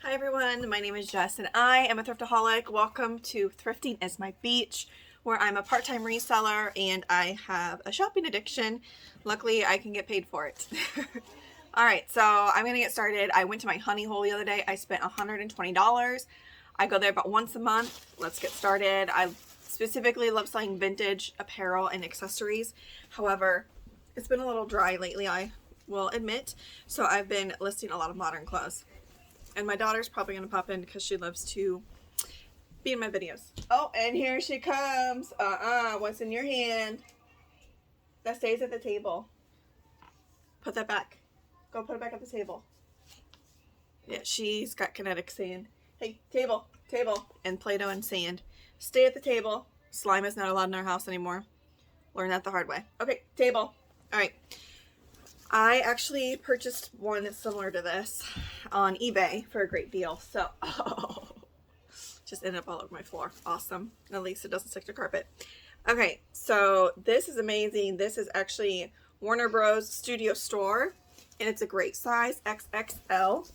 Hi everyone, my name is Jess and I am a thriftaholic. Welcome to Thrifting is My Beach, where I'm a part-time reseller and I have a shopping addiction. Luckily, I can get paid for it. Alright, so I'm going to get started. I went to my honey hole the other day. I spent $120. I go there about once a month. Let's get started. I specifically love selling vintage apparel and accessories. However, it's been a little dry lately, I will admit. So I've been listing a lot of modern clothes. And my daughter's probably going to pop in because she loves to be in my videos. Oh, and here she comes. What's in your hand? That stays at the table. Put that back. Go put it back at the table. Yeah, she's got kinetic sand. Hey, table, and Play-Doh and sand. Stay at the table. Slime is not allowed in our house anymore. Learn that the hard way. Okay, table. All right. I actually purchased one similar to this on eBay for a great deal. So, just ended up all over my floor. Awesome. At least it doesn't stick to carpet. Okay, so this is amazing. This is actually Warner Bros. Studio Store, and it's a great size, XXL.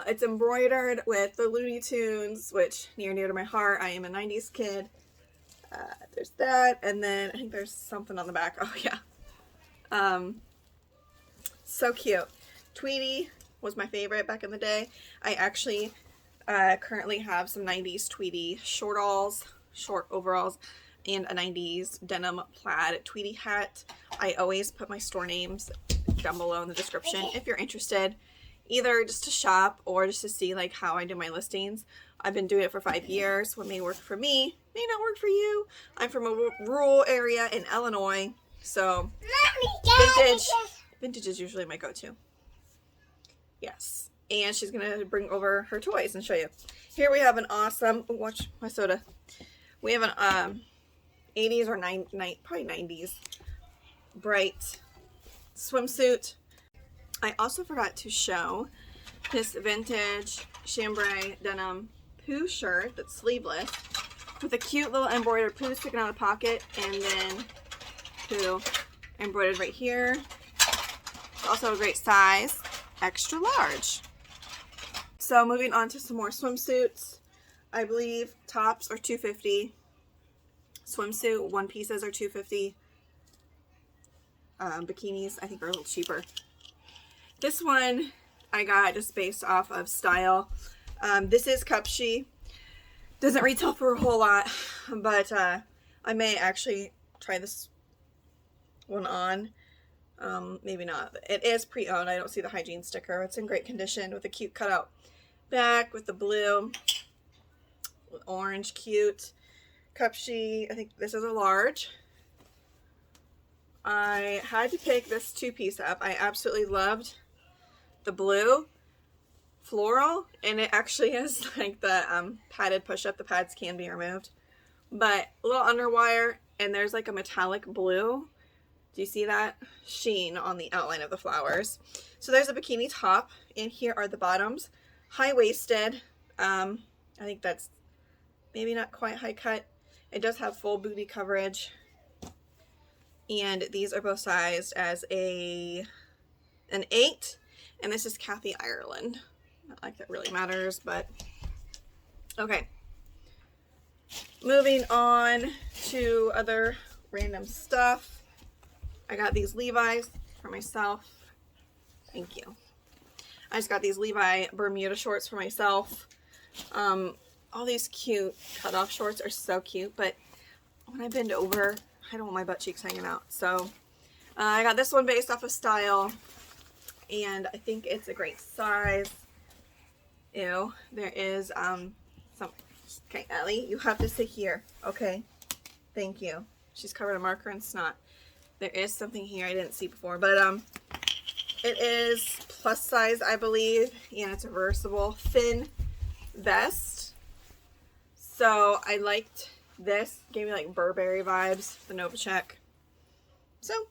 It's embroidered with the Looney Tunes, which near and dear to my heart. I am a 90s kid. There's that, and then I think there's something on the back. Oh, yeah. So cute. Tweety was my favorite back in the day. I actually currently have some 90s Tweety short overalls, and a 90s denim plaid Tweety hat. I always put my store names down below in the description if you're interested, either just to shop or just to see like how I do my listings. I've been doing it for 5 years. What may work for me may not work for you. I'm from a rural area in Illinois, so vintage is usually my go-to. Yes. And she's going to bring over her toys and show you. Here we have an awesome, watch my soda. We have an 80s or probably 90s bright swimsuit. I also forgot to show this vintage chambray denim poo shirt that's sleeveless with a cute little embroidered poo sticking out of the pocket, and then poo embroidered right here. It's also a great size, extra large. So moving on to some more swimsuits. I believe tops are $250. Swimsuit one pieces are $250. Bikinis I think are a little cheaper. This one I got just based off of style. This is Cupshe. Doesn't retail for a whole lot, but I may actually try this one on. Maybe not. It is pre-owned. I don't see the hygiene sticker. It's in great condition with a cute cutout back with the blue with orange. Cute. Cupshe. I think this is a large. I had to pick this two-piece up. I absolutely loved the blue floral, and it actually is like the padded push-up. The pads can be removed, but a little underwire, and there's like a metallic blue. Do you see that sheen on the outline of the flowers? So there's a bikini top, and here are the bottoms. High-waisted. I think that's maybe not quite high cut. It does have full booty coverage. And these are both sized as an 8. And this is Kathy Ireland. Not like that really matters, but okay. Moving on to other random stuff. I got these Levi's for myself. Thank you. I just got these Levi Bermuda shorts for myself. All these cute cutoff shorts are so cute, but when I bend over, I don't want my butt cheeks hanging out. So I got this one based off of style, and I think it's a great size. Ew, there is some. Okay, Ellie, you have to sit here. Okay, thank you. She's covered in marker and snot. There is something here I didn't see before, but it is plus size, I believe, and it's a reversible thin vest. So I liked this. Gave me like Burberry vibes, the Novacek. So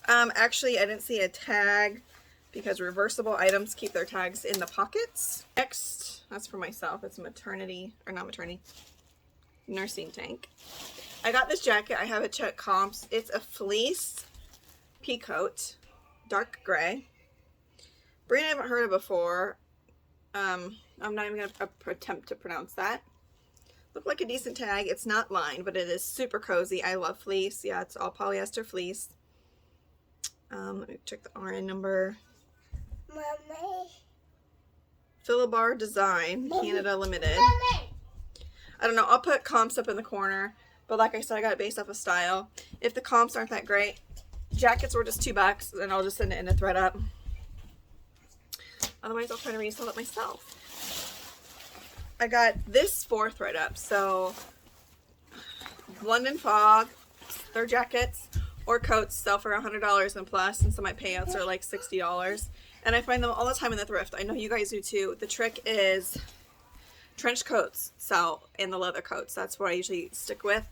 actually I didn't see a tag because reversible items keep their tags in the pockets. Next, that's for myself. It's nursing tank. I got this jacket. I have it at Comps. It's a fleece peacoat, dark gray. Brand I haven't heard of before. I'm not even gonna attempt to pronounce that. Look like a decent tag. It's not lined, but it is super cozy. I love fleece. Yeah, it's all polyester fleece. Let me check the RN number. Mommy. Philobar Design, Canada Limited. Mommy. I don't know. I'll put comps up in the corner. But like I said, I got it based off of style. If the comps aren't that great, jackets were just $2, then I'll just send it in a ThredUP. Otherwise, I'll try to resell it myself. I got this for ThredUP. So, London Fog, their jackets or coats sell for $100 and plus, and so my payouts are like $60. And I find them all the time in the thrift. I know you guys do too. The trick is trench coats sell and the leather coats. That's what I usually stick with.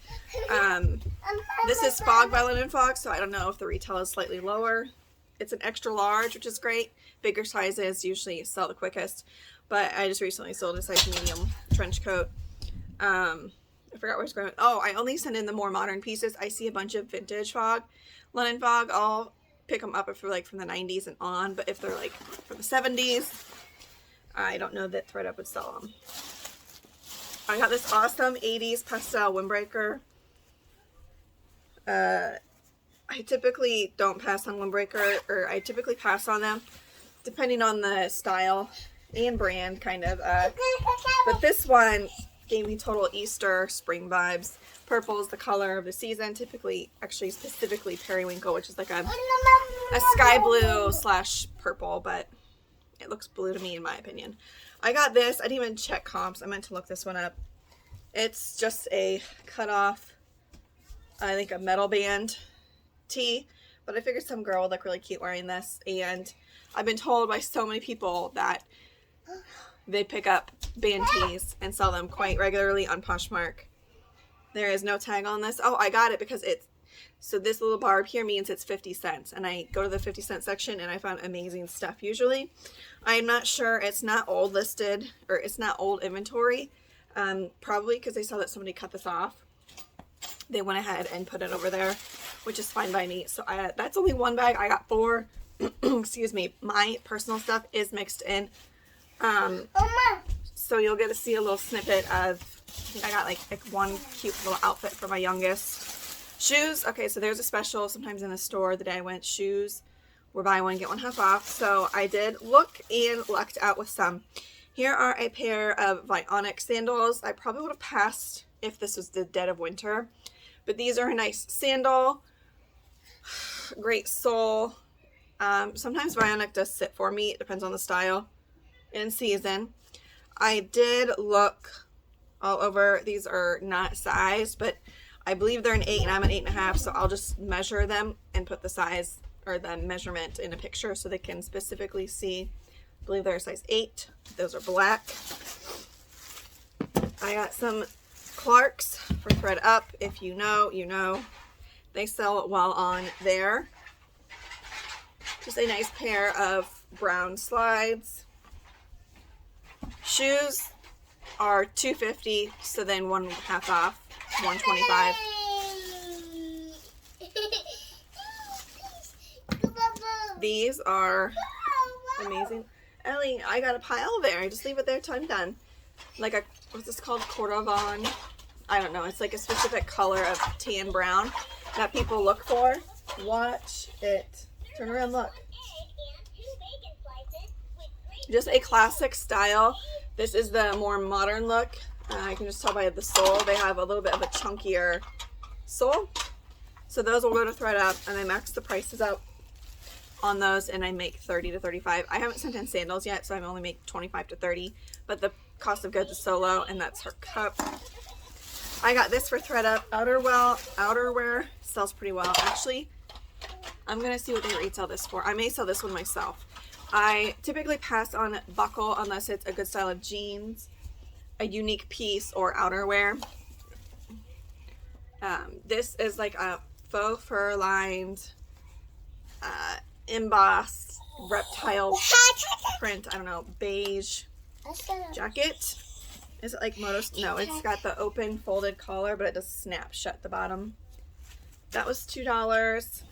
This is Fog by London Fog, so I don't know if the retail is slightly lower. It's an extra large, which is great. Bigger sizes usually sell the quickest, but I just recently sold a size medium trench coat. I forgot where I was going. Oh, I only send in the more modern pieces. I see a bunch of vintage Fog, London Fog. I'll pick them up if they're like from the 90s and on, but if they're like from the 70s, I don't know that ThredUP would sell them. I got this awesome 80s Pastel Windbreaker. I typically don't pass on Windbreaker, or I typically pass on them depending on the style and brand, kind of. But this one gave me total Easter spring vibes. Purple is the color of the season. Typically, actually specifically periwinkle, which is like a sky blue / purple, but it looks blue to me in my opinion. I got this. I didn't even check comps. I meant to look this one up. It's just a cut off, I think a metal band tee, but I figured some girl would look really cute wearing this, and I've been told by so many people that they pick up band tees and sell them quite regularly on Poshmark. There is no tag on this. Oh, I got it because it's, so this little barb here means it's 50 cents, and I go to the 50-cent section and I found amazing stuff usually. I'm not sure, it's not old listed, or it's not old inventory, probably because they saw that somebody cut this off. They went ahead and put it over there, which is fine by me. So that's only one bag. I got 4. Excuse me. My personal stuff is mixed in. So you'll get to see a little snippet of, I think I got like one cute little outfit for my youngest. Shoes. Okay, so there's a special sometimes in the store. The day I went, shoes were buy one, get one half off. So I did look and lucked out with some. Here are a pair of Vionic sandals. I probably would have passed if this was the dead of winter. But these are a nice sandal. Great sole. Sometimes Vionic does sit for me. It depends on the style and season. I did look all over. These are not sized, but I believe they're an 8 and I'm an 8.5. So I'll just measure them and put the size or the measurement in a picture so they can specifically see. I believe they're a size 8. Those are black. I got some Clarks for ThredUP. If you know, you know. They sell it well on there. Just a nice pair of brown slides. Shoes are $2.50, so then one half off, $1.25. These are amazing. Ellie, I got a pile there. Just leave it there till I'm done. Like a, what's this called? Cordovan? I don't know. It's like a specific color of tan brown that people look for. Watch it. Turn around, look. Just a classic style. This is the more modern look. I can just tell by the sole. They have a little bit of a chunkier sole. So those will go to ThredUP, and I max the prices out on those, and I make 30 to 35. I haven't sent in sandals yet, so I only make 25 to 30, but the cost of goods is so low, and that's her cup. I got this for ThredUP. Outerwear sells pretty well. Actually, I'm going to see what they retail this for. I may sell this one myself. I typically pass on buckle unless it's a good style of jeans, a unique piece, or outerwear. This is like a faux fur lined, embossed reptile print, I don't know, beige jacket. Is it like motos? No, it's got the open folded collar, but it does snap shut at the bottom. That was $2.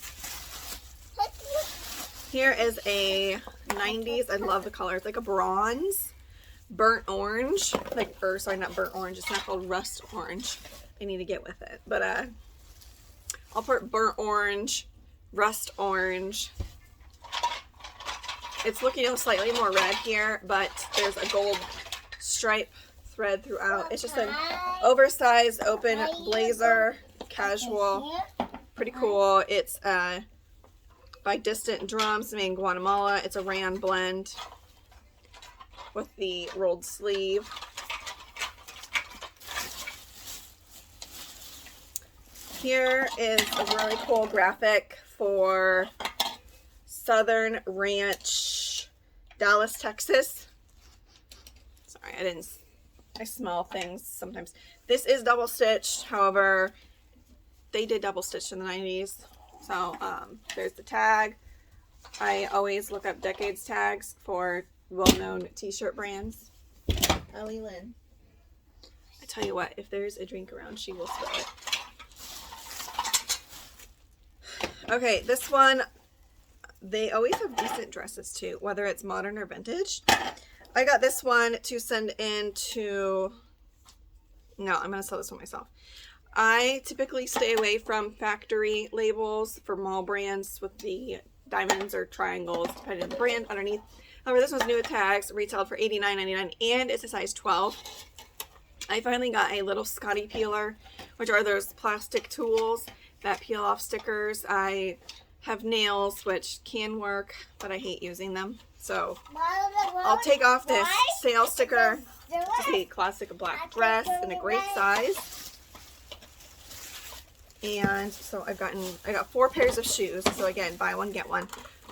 Here is a 90s, I love the color. It's like a bronze, burnt orange, like, or sorry, not burnt orange, it's not called rust orange. I need to get with it, but I'll put burnt orange, rust orange. It's looking slightly more red here, but there's a gold stripe thread throughout. It's just an oversized open blazer, casual, pretty cool. It's by Distant Drums made in Guatemala. It's a rayon blend with the rolled sleeve. Here is a really cool graphic for Southern Ranch, Dallas, Texas. Sorry, I smell things sometimes. This is double stitched, however, they did double stitch in the 90s. So, there's the tag. I always look up decades tags for well-known t-shirt brands. Ellie Lynn. I tell you what, if there's a drink around, she will spill it. Okay, this one, they always have decent dresses too, whether it's modern or vintage. I got this one to send in to, no, I'm going to sell this one myself. I typically stay away from factory labels for mall brands with the diamonds or triangles, depending on the brand underneath. However, this one's new with tags, retailed for $89.99, and it's a size 12. I finally got a little Scotty peeler, which are those plastic tools that peel off stickers. I have nails, which can work, but I hate using them. So I'll take off this sale sticker. It's a classic black dress in a great size. And so I got 4 pairs of shoes. So again, buy one, get one.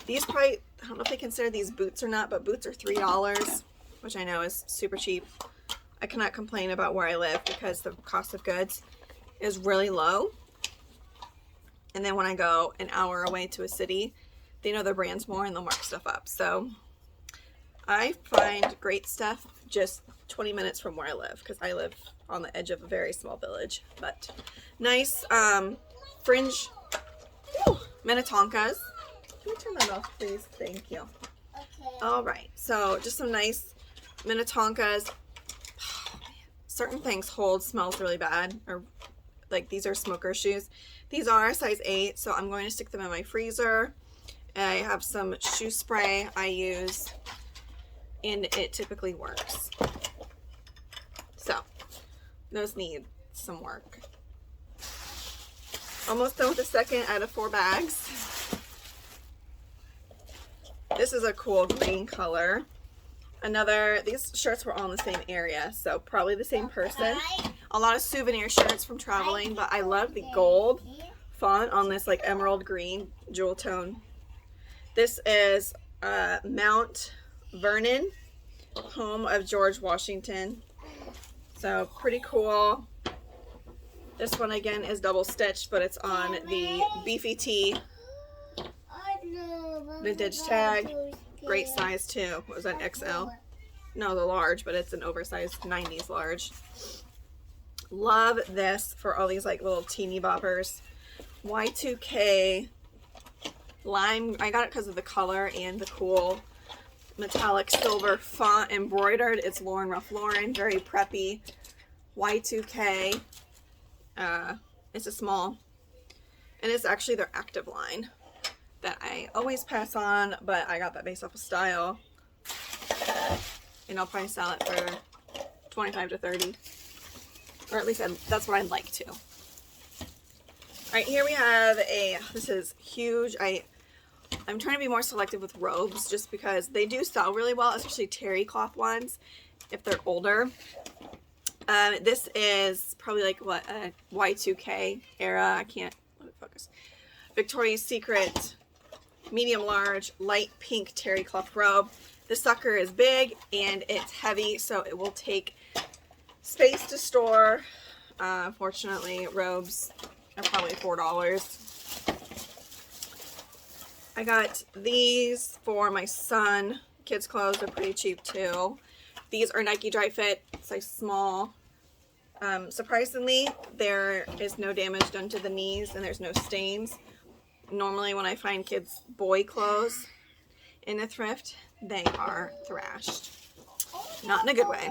These probably, I don't know if they consider these boots or not, but boots are $3, which I know is super cheap. I cannot complain about where I live because the cost of goods is really low. And then when I go an hour away to a city, they know their brands more and they'll mark stuff up. So I find great stuff just 20 minutes from where I live, because I live on the edge of a very small village. But nice fringe Minnetonkas. Can you turn that off, please? Thank you. Okay. All right, so just some nice Minnetonkas. Certain things hold smells really bad, or like these are smoker shoes. These are size 8, so I'm going to stick them in my freezer. I have some shoe spray I use, and it typically works. So those need some work. Almost done with the second out of 4 bags. This is a cool green color. These shirts were all in the same area, so probably the same person. A lot of souvenir shirts from traveling, but I love the gold font on this like emerald green jewel tone. This is Mount Vernon, home of George Washington. So pretty cool. This one again is double stitched, but it's on the beefy tee vintage tag. Great size too. What was that, XL? No, the large, but it's an oversized 90s large. Love this for all these like little teeny boppers. Y2K lime. I got it because of the color and the cool metallic silver font embroidered. It's Lauren Ruff Lauren, very preppy. Y2K. It's a small, and it's actually their active line that I always pass on, but I got that based off of style, and I'll probably sell it for 25 to 30, or at least that's what I'd like to. All right, here we have this is huge. I'm trying to be more selective with robes just because they do sell really well, especially terry cloth ones if they're older. This is probably like what, a Y2K era. I can't let it focus. Victoria's Secret medium large light pink terry cloth robe. The sucker is big and it's heavy, so it will take space to store. Fortunately, robes are probably $4. I got these for my son. Kids' clothes are pretty cheap too. These are Nike Dry Fit, size small. Surprisingly, there is no damage done to the knees and there's no stains. Normally when I find kids' boy clothes in a thrift, they are thrashed. Not in a good way.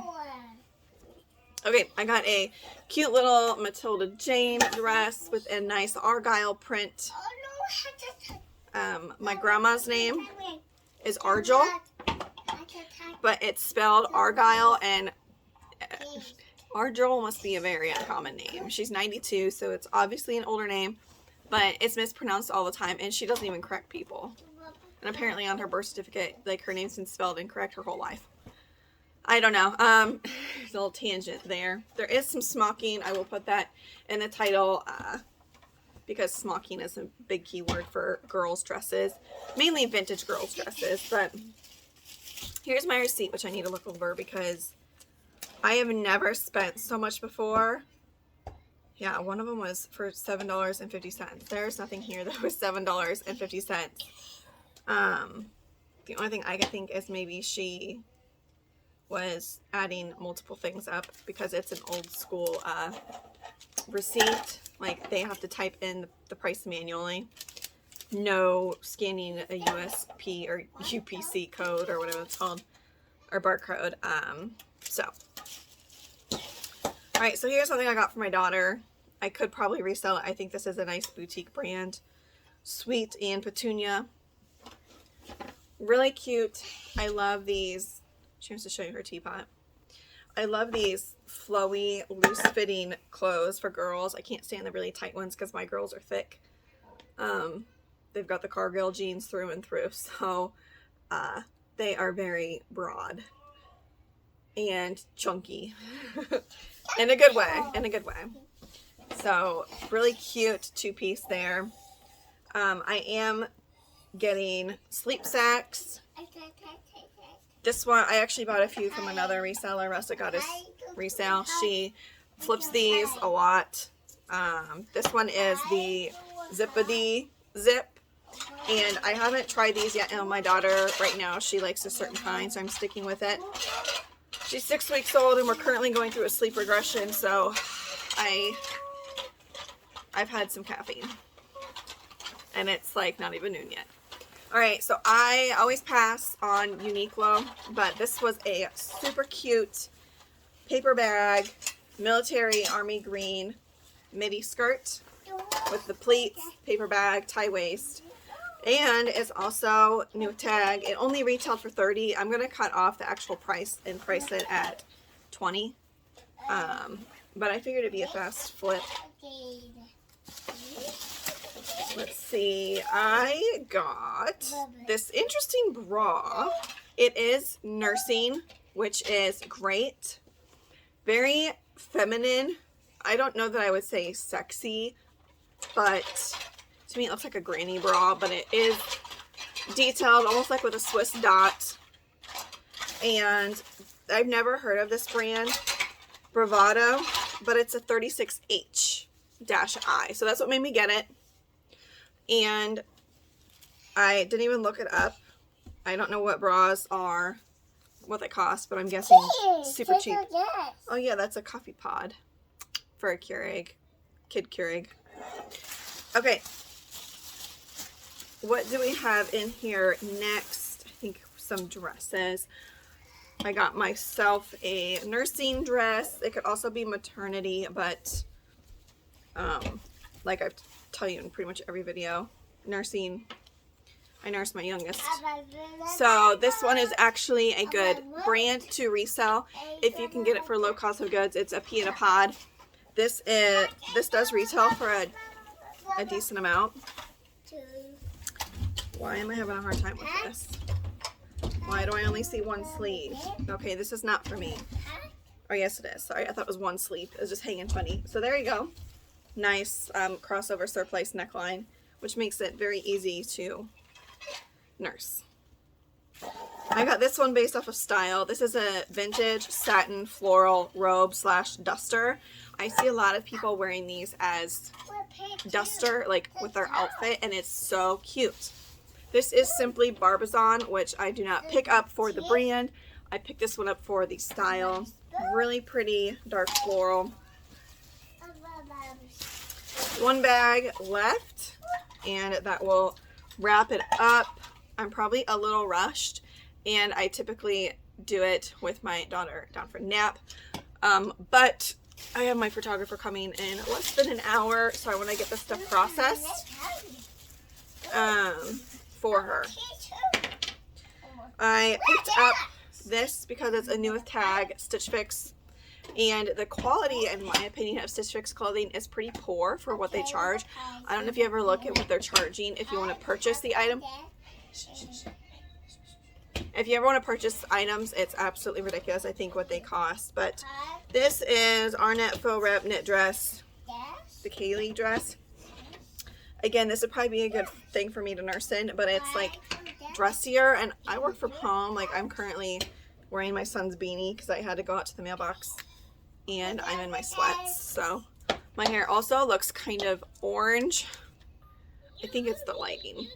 Okay, I got a cute little Matilda Jane dress with a nice Argyle print. My grandma's name is Argyll, but it's spelled Argyle, and Argyll must be a very uncommon name. She's 92, so it's obviously an older name, but it's mispronounced all the time, and she doesn't even correct people. And apparently on her birth certificate, like, her name's been spelled incorrect her whole life. I don't know. There's a little tangent there. There is some smocking. I will put that in the title because smocking is a big keyword for girls' dresses. Mainly vintage girls' dresses. But here's my receipt, which I need to look over because I have never spent so much before. Yeah, one of them was for $7.50. There's nothing here that was $7.50. The only thing I can think is maybe she was adding multiple things up because it's an old school receipt. Like, they have to type in the price manually. No scanning a USP or UPC code or whatever it's called, or barcode. Alright, so here's something I got for my daughter. I could probably resell it. I think this is a nice boutique brand. Sweet and Petunia. Really cute. I love these. She wants to show you her teapot. I love these flowy, loose-fitting clothes for girls. I can't stand the really tight ones because my girls are thick. They've got the Cargill jeans through and through, so they are very broad and chunky in a good way. In a good way. So really cute two-piece there. I am getting sleep sacks. This one, I actually bought a few from another reseller. Russell got his resale. She flips these a lot. This one is the Zippity Zip. And I haven't tried these yet on my daughter right now. She likes a certain kind, so I'm sticking with it. She's 6 weeks old, and we're currently going through a sleep regression, so I've had some caffeine. And it's like not even noon yet. Alright, so I always pass on Uniqlo, but this was a super cute paper bag, military army green midi skirt with the pleats, paper bag, tie waist, and it's also new tag. It only retailed for $30. I'm going to cut off the actual price and price it at $20. But I figured it'd be a fast flip. Let's see, I got this interesting bra. It is nursing, which is great. Very feminine. I don't know that I would say sexy, but to me it looks like a granny bra, but it is detailed almost like with a Swiss dot. And I've never heard of this brand, Bravado, but it's a 36H-I. So that's what made me get it. And I didn't even look it up. I don't know what bras are, what they cost, but I'm guessing super cheap. Oh yeah, that's a coffee pod for a Keurig, kid Keurig. Okay, what do we have in here next? I think some dresses. I got myself a nursing dress. It could also be maternity, but like I've tell you in pretty much every video, nursing. I nurse my youngest. So this one is actually a good brand to resell if you can get it for low cost of goods. It's a pea in a pod. This does retail for a decent amount. Why am I having a hard time with this? Why do I only see one sleeve? Okay, this is not for me. Oh yes it is. Sorry, I thought it was one sleeve. It was just hanging funny. So there you go. Nice crossover surplice neckline, which makes it very easy to nurse. I got this one based off of Style. This is a vintage satin floral robe / duster. I see a lot of people wearing these as duster, like with their outfit, and it's so cute. This is simply Barbizon, which I do not pick up for the brand. I picked this one up for the style. Really pretty dark floral. One bag left, and that will wrap it up. I'm probably a little rushed, and I typically do it with my daughter down for a nap. But I have my photographer coming in less than an hour, so I want to get this stuff processed for her. I picked up this because it's a newest tag, Stitch Fix, and the quality, in my opinion, of Stitch Fix clothing is pretty poor for what they charge. I don't know if you ever look at what they're charging if you want to purchase the item. If you ever want to purchase items, it's absolutely ridiculous, I think, what they cost. But this is Arnett Faux Rep Knit Dress, the Kaylee dress. Again, this would probably be a good thing for me to nurse in, but it's like dressier, and I work from home. Like, I'm currently wearing my son's beanie because I had to go out to the mailbox, and I'm in my sweats. So my hair also looks kind of orange. I think it's the lighting.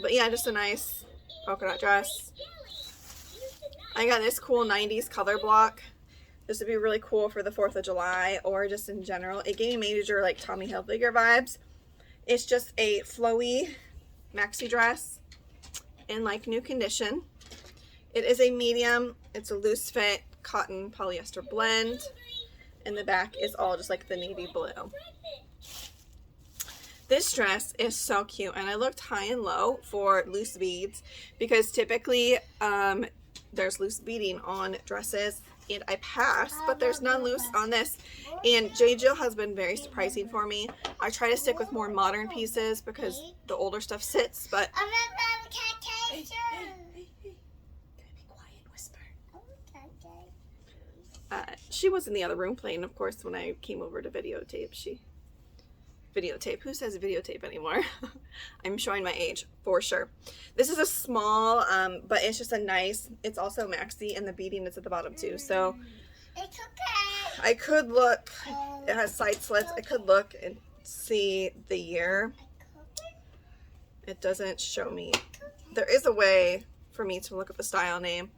But yeah, just a nice polka dot dress. I got this cool 90s color block. This would be really cool for the 4th of July or just in general. It gave me major like Tommy Hilfiger vibes. It's just a flowy maxi dress in like new condition. It is a medium. It's a loose fit cotton polyester blend. And the back is all just like the navy blue. This dress is so cute, and I looked high and low for loose beads because typically there's loose beading on dresses, and I passed, but there's none loose on this. And J. Jill has been very surprising for me. I try to stick with more modern pieces because the older stuff sits, but be quiet, whisper. She was in the other room playing, of course, when I came over to videotape. Videotape. Who says videotape anymore? I'm showing my age for sure. This is a small, but it's just a nice, it's also maxi, and the beading is at the bottom too. So It's okay. I could look, it has side slits. I could look and see the year. It doesn't show me. There is a way for me to look up the style name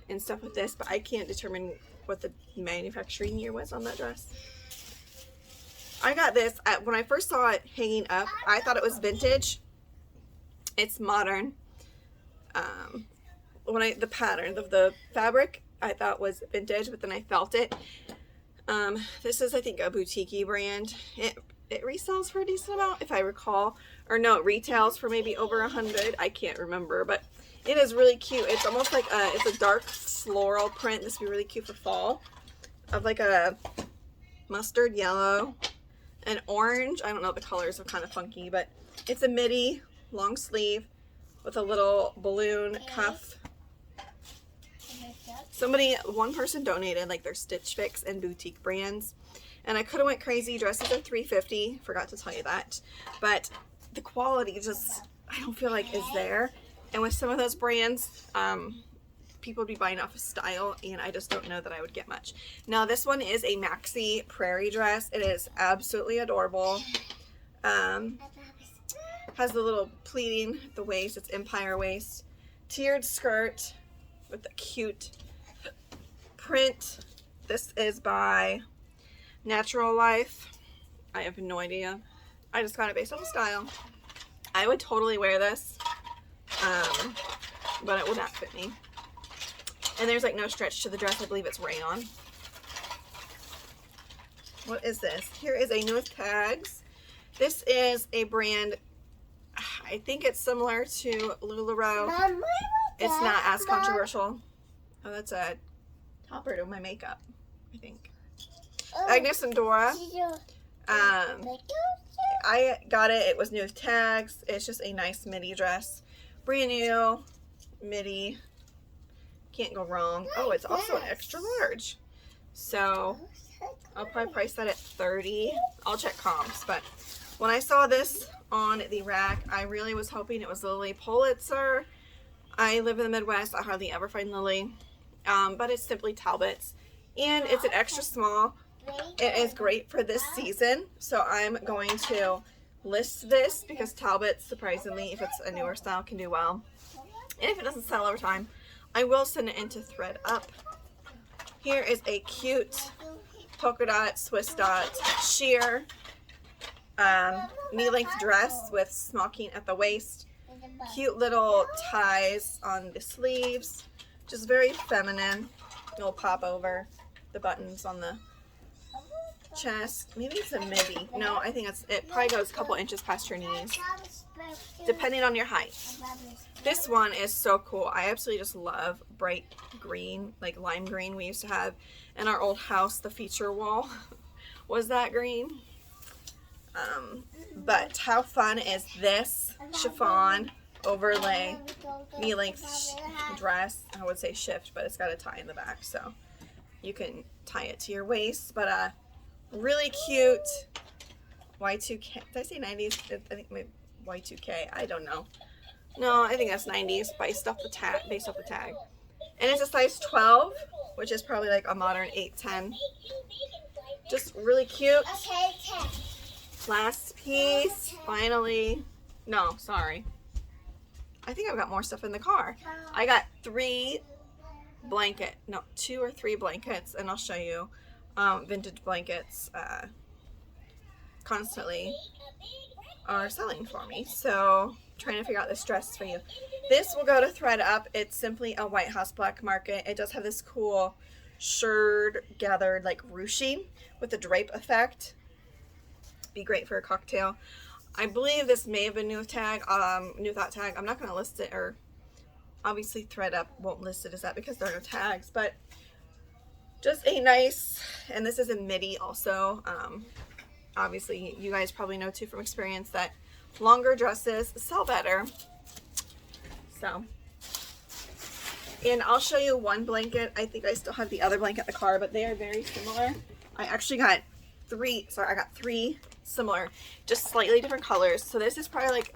and stuff with this, but I can't determine what the manufacturing year was on that dress. I got this when I first saw it hanging up. I thought it was vintage. It's modern. The pattern of the fabric I thought was vintage, but then I felt it. This is, I think, a boutique-y brand. It resells for a decent amount, if I recall, or no, it retails for maybe over 100. I can't remember, but it is really cute. It's almost like it's a dark floral print. This would be really cute for fall, of like a mustard yellow. And orange. I don't know, the colors are kind of funky, but it's a midi long sleeve with a little balloon cuff. One person donated like their Stitch Fix and boutique brands, and I could have went crazy. Dresses are $3.50. Forgot to tell you that, but the quality just, I don't feel like is there. And with some of those brands, people would be buying off of style, and I just don't know that I would get much. Now this one is a maxi Prairie dress. It is absolutely adorable. Has the little pleating at the waist. It's empire waist. Tiered skirt with a cute print. This is by Natural Life. I have no idea. I just got it based off of style. I would totally wear this, but it will not fit me. And there's like no stretch to the dress. I believe it's rayon. What is this? Here is a newest tags. This is a brand, I think it's similar to LuLaRoe. It's not as controversial. Oh, that's a topper to my makeup, I think. Agnes and Dora. I got it. It was new with tags. It's just a nice midi dress. Brand new midi. Can't go wrong. Oh, it's also an extra large. So I'll probably price that at $30. I'll check comps, but when I saw this on the rack, I really was hoping it was Lily Pulitzer. I live in the Midwest. I hardly ever find Lily, but it's simply Talbot's, and it's an extra small. It is great for this season, so I'm going to list this because Talbot, surprisingly, if it's a newer style, can do well. And if it doesn't sell over time, I will send it into ThredUP. Here is a cute polka dot, Swiss dot, sheer knee-length dress with smocking at the waist. cute little ties on the sleeves. Just very feminine. It'll pop over the buttons on the chest. Maybe it's a midi. No, I think it probably goes a couple inches past your knees, depending on your height. This one is so cool. I absolutely just love bright green, like lime green we used to have in our old house. The feature wall was that green. But how fun is this chiffon overlay knee-length dress? I would say shift, but it's got a tie in the back, so you can tie it to your waist. But really cute Y2K. Did I say 90s? I think maybe Y2K. I don't know. No, I think that's 90s based off the tag. And it's a size 12, which is probably like a modern 8-10. Just really cute. Last piece, finally. No, sorry. I think I've got more stuff in the car. I got 2 or 3 blankets, and I'll show you. Vintage blankets constantly are selling for me. So, trying to figure out this dress for you. This will go to ThredUP. It's simply a White House black market. It does have this cool shirred gathered like ruching with a drape effect. Be great for a cocktail. I believe this may have been new thought tag. I'm not going to list it, or obviously ThredUP won't list it as that because there are no tags, but just a nice, and this is a midi also. Obviously you guys probably know too from experience that longer dresses sell better. So, and I'll show you one blanket. I think I still have the other blanket in the car, but they are very similar. I actually got 3 similar, just slightly different colors. So this is probably like,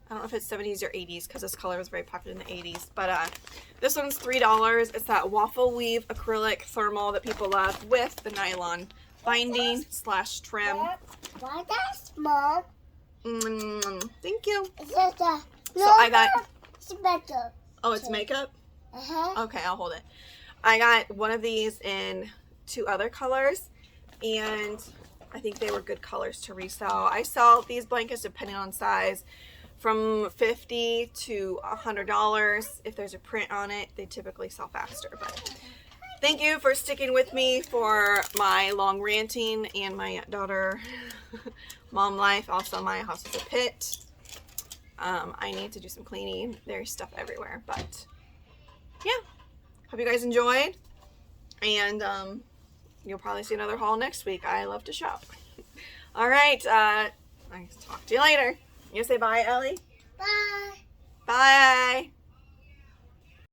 I don't know if it's 70s or 80s because this color was very popular in the 80s, but this one's $3. It's that waffle weave acrylic thermal that people love with the nylon binding / trim. Why that's small? Thank you. So I got, it's better. oh, it's makeup? Uh-huh. Okay, I'll hold it. I got one of these in 2 other colors, and I think they were good colors to resell. I sell these blankets, depending on size, from $50 to $100. If there's a print on it, they typically sell faster. But thank you for sticking with me for my long ranting and my daughter mom life. Also, my house is a pit. I need to do some cleaning. There's stuff everywhere, but yeah. Hope you guys enjoyed, and you'll probably see another haul next week. I love to shop. All right, I'll talk to you later. You say bye, Ellie? Bye. Bye.